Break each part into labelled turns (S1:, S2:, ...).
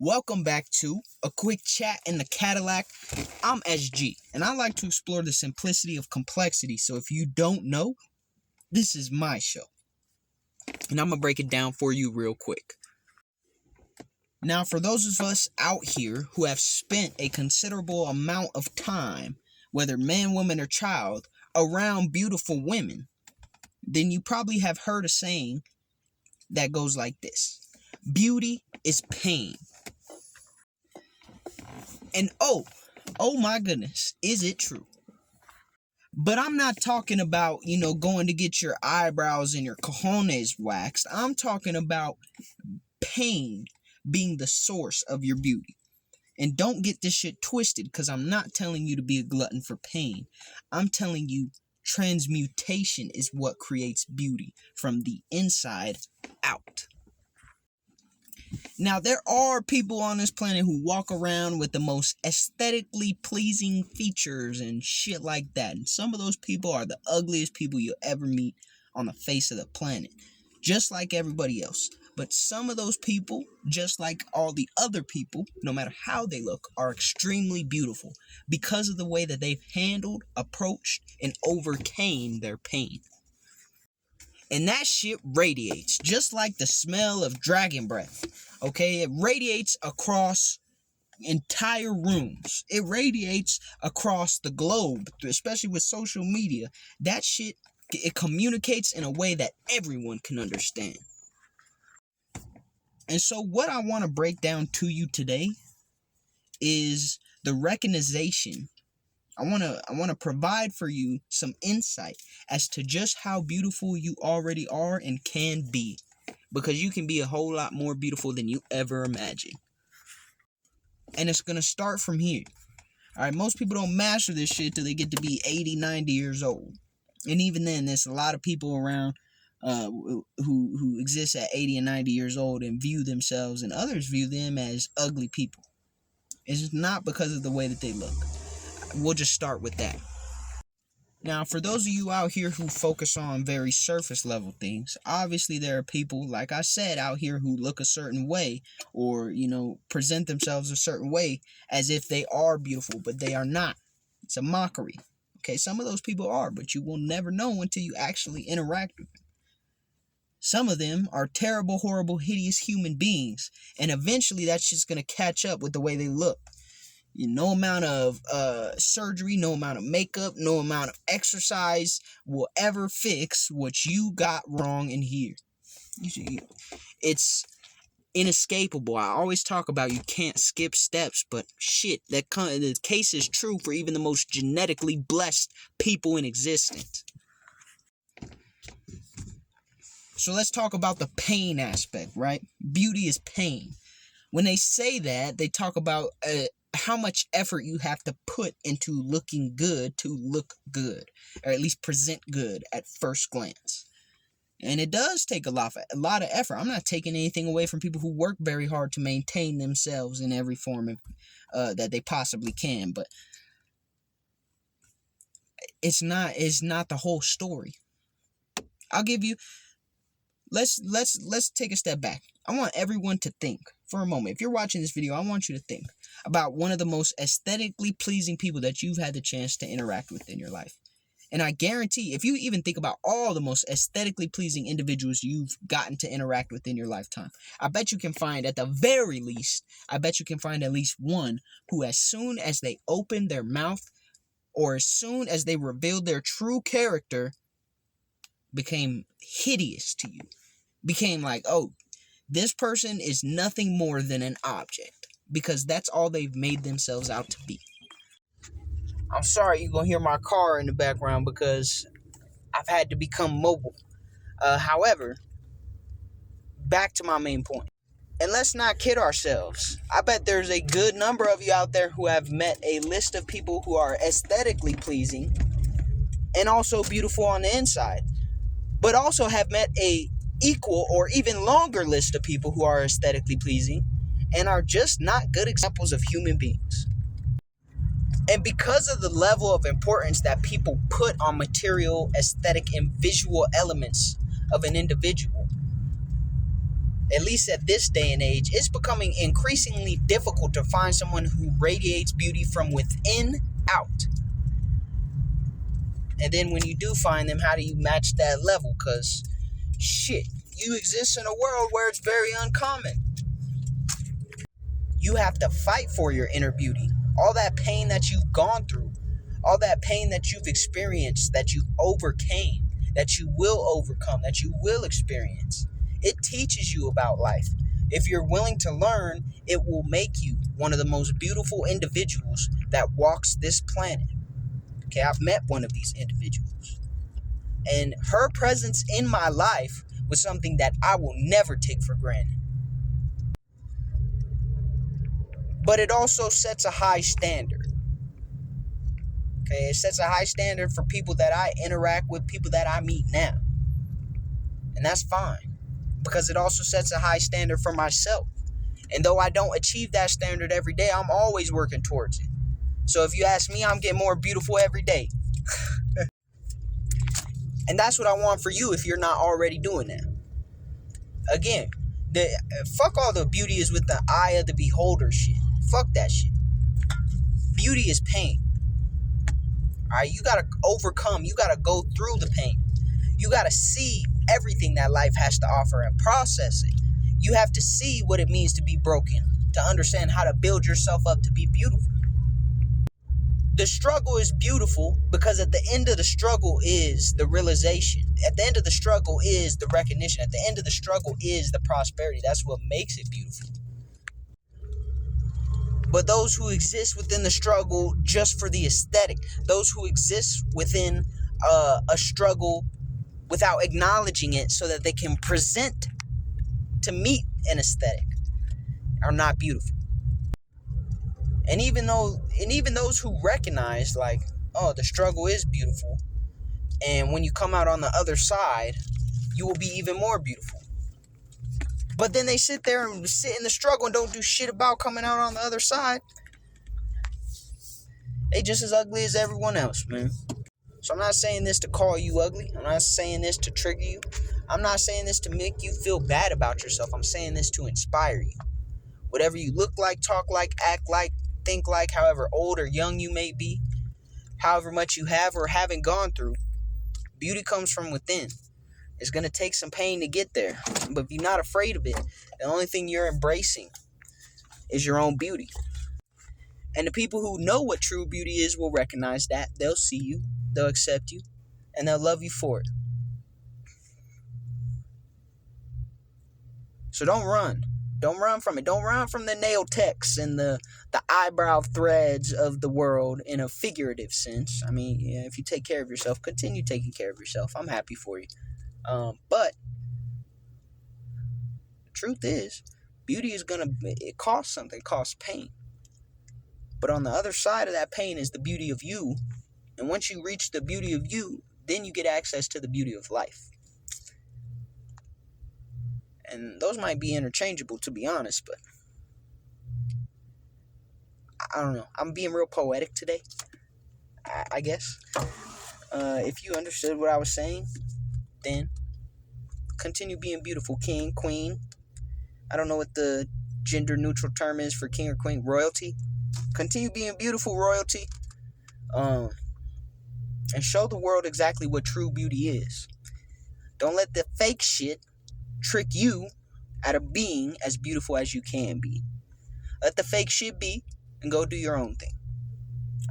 S1: Welcome back to A Quick Chat in the Cadillac. I'm SG, and I like to explore the simplicity of complexity. So if you don't know, this is my show. And I'm going to break it down for you real quick. Now, for those of us out here who have spent a considerable amount of time, whether man, woman, or child, around beautiful women, then you probably have heard a saying that goes like this: beauty is pain. And oh my goodness, is it true? But I'm not talking about, going to get your eyebrows and your cojones waxed. I'm talking about pain being the source of your beauty. And don't get this shit twisted, because I'm not telling you to be a glutton for pain. I'm telling you transmutation is what creates beauty from the inside out. Now, there are people on this planet who walk around with the most aesthetically pleasing features and shit like that. And some of those people are the ugliest people you'll ever meet on the face of the planet, just like everybody else. But some of those people, just like all the other people, no matter how they look, are extremely beautiful because of the way that they've handled, approached, and overcame their pain. And that shit radiates, just like the smell of dragon breath. Okay, it radiates across entire rooms. It radiates across the globe, especially with social media. That shit, it communicates in a way that everyone can understand. And so what I want to break down to you today is the recognition. I want to provide for you some insight as to just how beautiful you already are and can be. Because you can be a whole lot more beautiful than you ever imagined. And it's going to start from here. Alright, most people don't master this shit till they get to be 80, 90 years old. And even then, there's a lot of people around who exist at 80 and 90 years old and view themselves, and others view them as ugly people. It's not because of the way that they look. We'll just start with that. Now, for those of you out here who focus on very surface level things, obviously there are people, like I said, out here who look a certain way or, present themselves a certain way as if they are beautiful, but they are not. It's a mockery. Okay, some of those people are, but you will never know until you actually interact with them. Some of them are terrible, horrible, hideous human beings, and eventually that's just going to catch up with the way they look. No amount of surgery, no amount of makeup, no amount of exercise will ever fix what you got wrong in here. It's inescapable. I always talk about you can't skip steps, but shit, the case is true for even the most genetically blessed people in existence. So let's talk about the pain aspect, right? Beauty is pain. When they say that, they talk about how much effort you have to put into looking good to look good, or at least present good at first glance. And it does take a lot of effort. I'm not taking anything away from people who work very hard to maintain themselves in every form that they possibly can, but it's not the whole story. I'll give you. Let's take a step back. I want everyone to think for a moment. If you're watching this video, I want you to think about one of the most aesthetically pleasing people that you've had the chance to interact with in your life. And I guarantee, if you even think about all the most aesthetically pleasing individuals you've gotten to interact with in your lifetime, I bet you can find, at the very least, at least one who, as soon as they opened their mouth or as soon as they revealed their true character, became hideous to you. Became like, oh, this person is nothing more than an object, because that's all they've made themselves out to be. I'm sorry you're going to hear my car in the background because I've had to become mobile. However, back to my main point. And let's not kid ourselves. I bet there's a good number of you out there who have met a list of people who are aesthetically pleasing and also beautiful on the inside, but also have met a equal or even longer list of people who are aesthetically pleasing and are just not good examples of human beings. And because of the level of importance that people put on material, aesthetic, and visual elements of an individual, At least at this day and age, it's becoming increasingly difficult to find someone who radiates beauty from within out. And then when you do find them, how do you match that level? Because, shit, you exist in a world where it's very uncommon. You have to fight for your inner beauty. All that pain that you've gone through, all that pain that you've experienced, that you overcame, that you will overcome, that you will experience. It teaches you about life. If you're willing to learn, it will make you one of the most beautiful individuals that walks this planet. Okay, I've met one of these individuals. And her presence in my life was something that I will never take for granted. But it also sets a high standard. Okay, it sets a high standard for people that I interact with, people that I meet now. And that's fine. Because it also sets a high standard for myself. And though I don't achieve that standard every day, I'm always working towards it. So if you ask me, I'm getting more beautiful every day. And that's what I want for you if you're not already doing that. Again, fuck all the beauty is with the eye of the beholder shit. Fuck that shit. Beauty is pain. Alright, you gotta overcome, you gotta go through the pain. You gotta see everything that life has to offer and process it. You have to see what it means to be broken, to understand how to build yourself up to be beautiful. The struggle is beautiful because at the end of the struggle is the realization. At the end of the struggle is the recognition. At the end of the struggle is the prosperity. That's what makes it beautiful. But those who exist within the struggle just for the aesthetic, those who exist within a struggle without acknowledging it so that they can present to meet an aesthetic, are not beautiful. And even those who recognize, like, oh, the struggle is beautiful, and when you come out on the other side, you will be even more beautiful. But then they sit there and sit in the struggle and don't do shit about coming out on the other side. They just as ugly as everyone else, man. So I'm not saying this to call you ugly. I'm not saying this to trigger you. I'm not saying this to make you feel bad about yourself. I'm saying this to inspire you. Whatever you look like, talk like, act like, think like, however old or young you may be, however much you have or haven't gone through, beauty comes from within. It's going to take some pain to get there. But if you're not afraid of it, the only thing you're embracing is your own beauty. And the people who know what true beauty is will recognize that. They'll see you, they'll accept you, and they'll love you for it. So don't run. Don't run from it. Don't run from the nail techs and the eyebrow threads of the world in a figurative sense. I mean, yeah, if you take care of yourself, continue taking care of yourself. I'm happy for you. But the truth is, beauty is it costs something. It costs pain. But on the other side of that pain is the beauty of you. And once you reach the beauty of you, then you get access to the beauty of life. And those might be interchangeable, to be honest, but I don't know. I'm being real poetic today, I guess. If you understood what I was saying, then continue being beautiful, king, queen. I don't know what the gender neutral term is for king or queen. Royalty. Continue being beautiful, royalty. And show the world exactly what true beauty is. Don't let the fake shit trick you out of being as beautiful as you can be. Let the fake shit be and go do your own thing.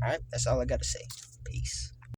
S1: Alright, that's all I gotta say. Peace.